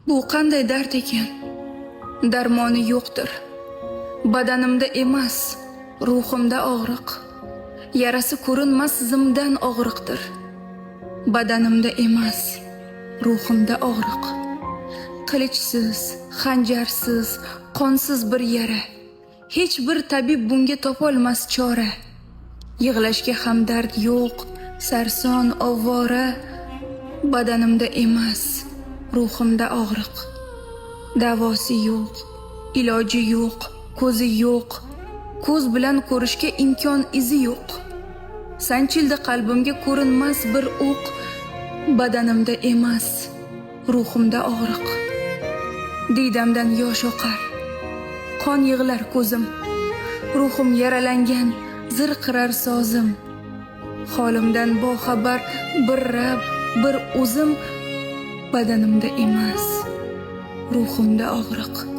Bu qanday dard ekan? Darmoni yo'qdir. Badanimda emas, ruhimda og'riq. Yarasi ko'rinmas zimdan og'riqdir. Badanimda emas, ruhimda og'riq. Qilichsiz, xanjarsiz, qonsiz bir yara. Hech bir tabib bunga topolmas chora. Yig'lashga ham dard yo'q, sarson ovora. Badanimda emas, ruhimda og'riq. Davosi yo'q, iloji yo'q, ko'zi yo'q. Ko'z bilan ko'rishga imkon izi yo'q. Sanchildi qalbimga ko'rinmas bir o'q. Badanimda emas, ruhimda og'riq. Diydamdan yosh oqar, qon yig'lar ko'zim. Ruhim yaralangan, zirqirar sozim. Holimdan boxabar bir rab, bir o'zim. Badanimda emas, ruhimda og'riq.